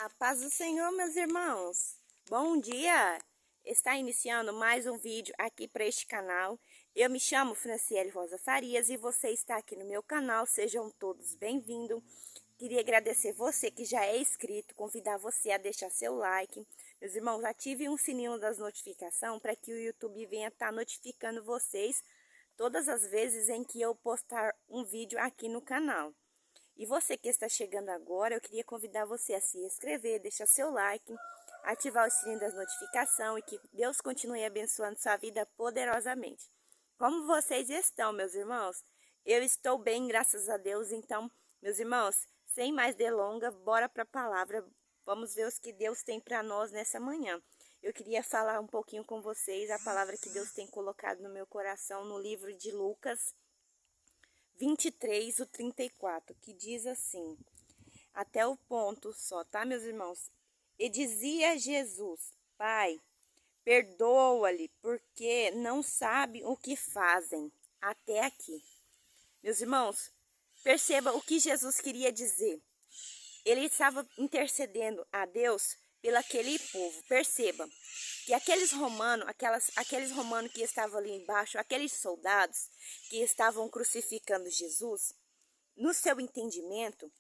A paz do Senhor, meus irmãos. Bom dia! Está iniciando mais um vídeo aqui para este canal. Eu me chamo Franciele Rosa Farias e você está aqui no meu canal. Sejam todos bem-vindos. Queria agradecer você que já é inscrito, convidar você a deixar seu like. Meus irmãos, ative o sininho das notificações para que o YouTube venha estar notificando vocês todas as vezes em que eu postar um vídeo aqui no canal. E você que está chegando agora, eu queria convidar você a se inscrever, deixar seu like, ativar o sininho das notificações e que Deus continue abençoando sua vida poderosamente. Como vocês estão, meus irmãos? Eu estou bem, graças a Deus. Então, meus irmãos, sem mais delongas, bora para a palavra. Vamos ver o que Deus tem para nós nessa manhã. Eu queria falar um pouquinho com vocês a palavra que Deus tem colocado no meu coração no livro de Lucas 23, o 34, que diz assim, até o ponto só, tá, meus irmãos? E dizia Jesus: Pai, perdoa-lhe, porque não sabem o que fazem. Até aqui. Meus irmãos, perceba o que Jesus queria dizer. Ele estava intercedendo a Deus pelo aquele povo. Perceba que aqueles romanos que estavam ali embaixo, aqueles soldados que estavam crucificando Jesus, no seu entendimento,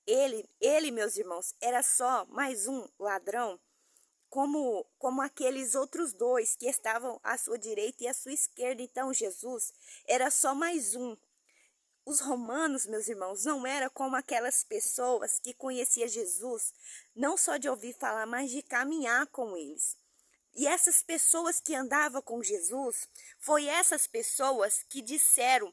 ele, meus irmãos, era só mais um ladrão, como aqueles outros dois que estavam à sua direita e à sua esquerda. Então Jesus era só mais um. Os romanos, meus irmãos, não eram como aquelas pessoas que conheciam Jesus, não só de ouvir falar, mas de caminhar com eles. E essas pessoas que andavam com Jesus, foi essas pessoas que disseram,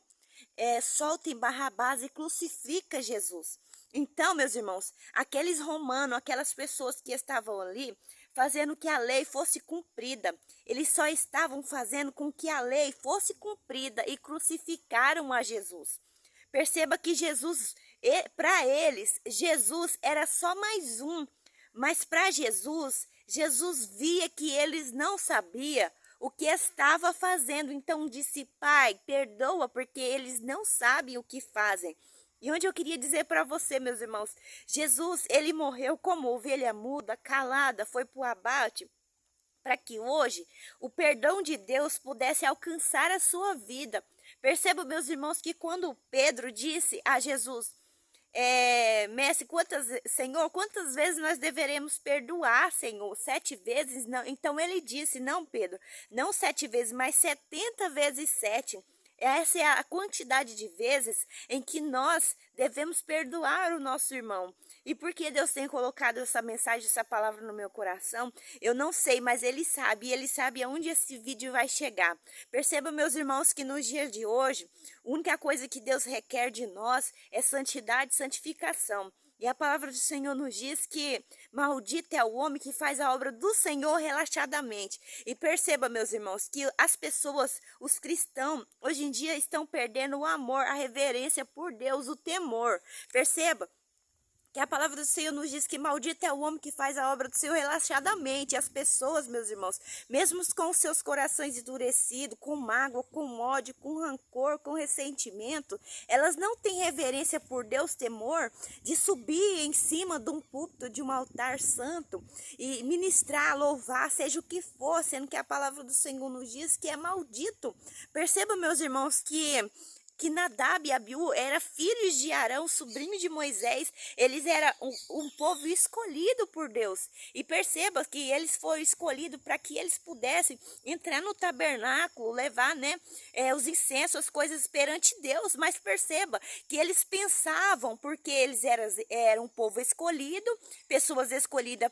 soltem Barrabás e crucifica Jesus. Então, meus irmãos, aqueles romanos, aquelas pessoas que estavam ali, fazendo que a lei fosse cumprida, eles só estavam fazendo com que a lei fosse cumprida e crucificaram a Jesus. Perceba que Jesus, para eles, Jesus era só mais um. Mas para Jesus, Jesus via que eles não sabiam o que estava fazendo. Então disse: Pai, perdoa, porque eles não sabem o que fazem. E onde eu queria dizer para você, meus irmãos, Jesus, ele morreu como ovelha muda, calada, foi para o abate, para que hoje o perdão de Deus pudesse alcançar a sua vida. Perceba, meus irmãos, que quando Pedro disse a Jesus: Mestre, Senhor, quantas vezes nós deveremos perdoar, Senhor? 7 vezes? Não. Então ele disse: não, Pedro, não 7 vezes, mas 70 vezes 7. Essa é a quantidade de vezes em que nós devemos perdoar o nosso irmão. E por que Deus tem colocado essa mensagem, essa palavra no meu coração? Eu não sei, mas Ele sabe. E Ele sabe aonde esse vídeo vai chegar. Perceba, meus irmãos, que nos dias de hoje, a única coisa que Deus requer de nós é santidade e santificação. E a palavra do Senhor nos diz que maldito é o homem que faz a obra do Senhor relaxadamente. E perceba, meus irmãos, que as pessoas, os cristãos, hoje em dia estão perdendo o amor, a reverência por Deus, o temor. Perceba que a palavra do Senhor nos diz que maldito é o homem que faz a obra do Senhor relaxadamente. As pessoas, meus irmãos, mesmo com os seus corações endurecidos, com mágoa, com ódio, com rancor, com ressentimento, elas não têm reverência por Deus, temor, de subir em cima de um púlpito, de um altar santo, e ministrar, louvar, seja o que for, sendo que a palavra do Senhor nos diz que é maldito. Perceba, meus irmãos, que Nadab e Abiú eram filhos de Arão, sobrinho de Moisés. Eles eram um povo escolhido por Deus. E perceba que eles foram escolhidos para que eles pudessem entrar no tabernáculo, levar, os incensos, as coisas perante Deus. Mas perceba que eles pensavam, porque eles eram um povo escolhido, pessoas escolhidas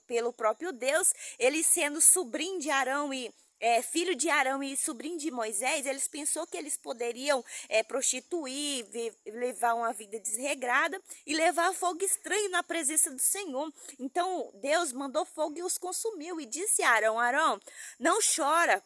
pelo próprio Deus, eles sendo sobrinho de Arão e filho de Arão e sobrinho de Moisés, eles pensou que eles poderiam prostituir, levar uma vida desregrada e levar fogo estranho na presença do Senhor. Então Deus mandou fogo e os consumiu e disse a Arão: Arão, não chora,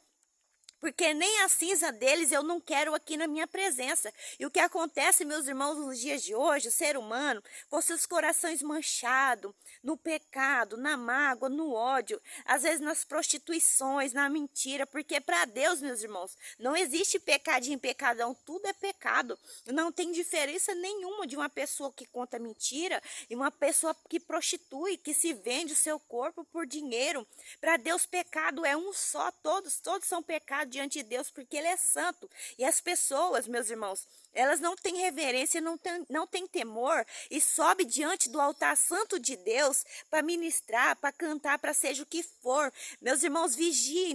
porque nem a cinza deles eu não quero aqui na minha presença. E o que acontece, meus irmãos, nos dias de hoje, o ser humano, com seus corações manchados, no pecado, na mágoa, no ódio, às vezes nas prostituições, na mentira, porque para Deus, meus irmãos, não existe pecadinho, pecadão, tudo é pecado. Não tem diferença nenhuma de uma pessoa que conta mentira e uma pessoa que prostitui, que se vende o seu corpo por dinheiro. Para Deus, pecado é um só, todos são pecados diante de Deus, porque Ele é santo. E as pessoas, meus irmãos, elas não têm reverência, não têm temor e sobe diante do altar santo de Deus para ministrar, para cantar, para seja o que for. Meus irmãos, vigiem,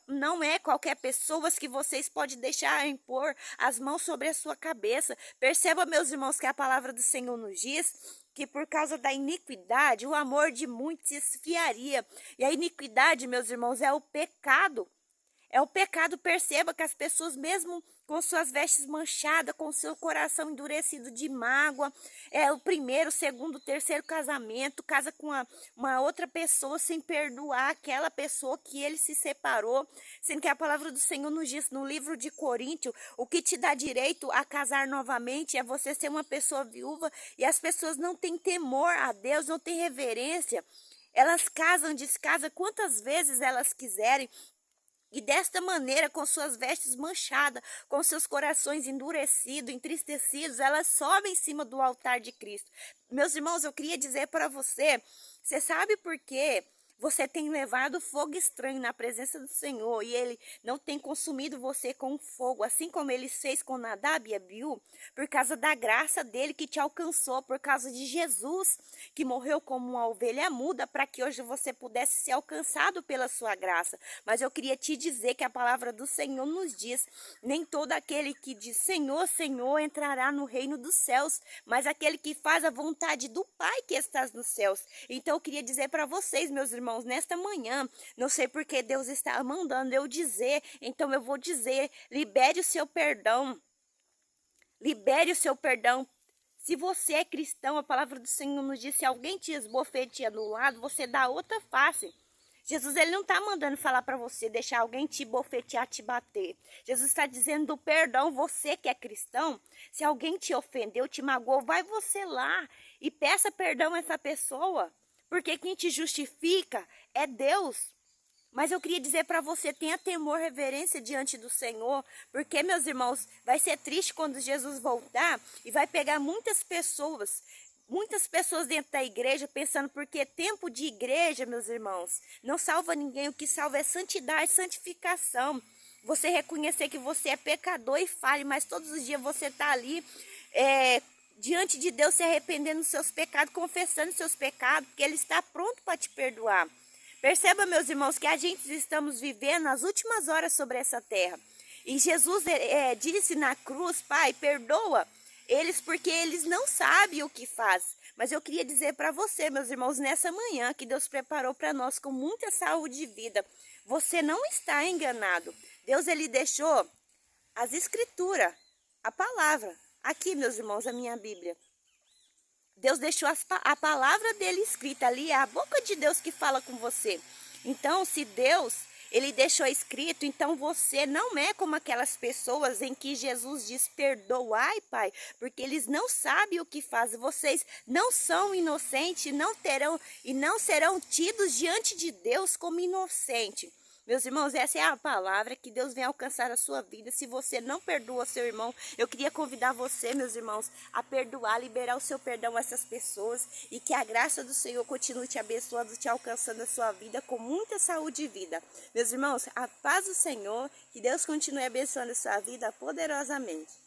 não é qualquer pessoa que vocês podem deixar impor as mãos sobre a sua cabeça. Perceba, meus irmãos, que a palavra do Senhor nos diz que por causa da iniquidade, o amor de muitos se esfriaria. E a iniquidade, meus irmãos, é o pecado. É o pecado, perceba que as pessoas, mesmo com suas vestes manchadas, com seu coração endurecido de mágoa, é o primeiro, segundo, terceiro casamento, casa com uma outra pessoa sem perdoar aquela pessoa que ele se separou, sendo que a palavra do Senhor nos diz no livro de Coríntios, o que te dá direito a casar novamente é você ser uma pessoa viúva, e as pessoas não têm temor a Deus, não têm reverência, elas casam, descasam quantas vezes elas quiserem, e desta maneira, com suas vestes manchadas, com seus corações endurecidos, entristecidos, elas sobem em cima do altar de Cristo. Meus irmãos, eu queria dizer para você, você sabe por quê? Você tem levado fogo estranho na presença do Senhor e Ele não tem consumido você com fogo, assim como Ele fez com Nadab e Abiú, por causa da graça dEle que te alcançou, por causa de Jesus, que morreu como uma ovelha muda, para que hoje você pudesse ser alcançado pela sua graça. Mas eu queria te dizer que a palavra do Senhor nos diz, nem todo aquele que diz Senhor, Senhor, entrará no reino dos céus, mas aquele que faz a vontade do Pai que está nos céus. Então eu queria dizer para vocês, meus irmãos, nesta manhã, não sei porque Deus está mandando eu dizer, então eu vou dizer, libere o seu perdão, libere o seu perdão. Se você é cristão, a palavra do Senhor nos diz, se alguém te esbofeteia do lado, você dá outra face. Jesus, ele não está mandando falar para você, deixar alguém te bofetear, te bater. Jesus está dizendo do perdão, você que é cristão, se alguém te ofendeu, te magoou, vai você lá e peça perdão a essa pessoa. Porque quem te justifica é Deus. Mas eu queria dizer para você, tenha temor, reverência diante do Senhor. Porque, meus irmãos, vai ser triste quando Jesus voltar e vai pegar muitas pessoas dentro da igreja pensando, porque tempo de igreja, meus irmãos, não salva ninguém. O que salva é santidade, santificação. Você reconhecer que você é pecador e falha, mas todos os dias você está ali diante de Deus, se arrependendo dos seus pecados, confessando seus pecados, porque Ele está pronto para te perdoar. Perceba, meus irmãos, que a gente estamos vivendo as últimas horas sobre essa terra. E Jesus disse na cruz, Pai, perdoa eles porque eles não sabem o que faz. Mas eu queria dizer para você, meus irmãos, nessa manhã que Deus preparou para nós com muita saúde e vida. Você não está enganado. Deus, Ele deixou as escrituras, a palavra. Aqui, meus irmãos, a minha Bíblia. Deus deixou a palavra dele escrita ali, é a boca de Deus que fala com você. Então, se Deus, ele deixou escrito, então você não é como aquelas pessoas em que Jesus diz, perdoai, Pai, porque eles não sabem o que fazem. Vocês não são inocentes, não terão e não serão tidos diante de Deus como inocentes. Meus irmãos, essa é a palavra que Deus vem alcançar a sua vida. Se você não perdoa seu irmão, eu queria convidar você, meus irmãos, a perdoar, liberar o seu perdão a essas pessoas e que a graça do Senhor continue te abençoando, te alcançando a sua vida com muita saúde e vida. Meus irmãos, a paz do Senhor, que Deus continue abençoando a sua vida poderosamente.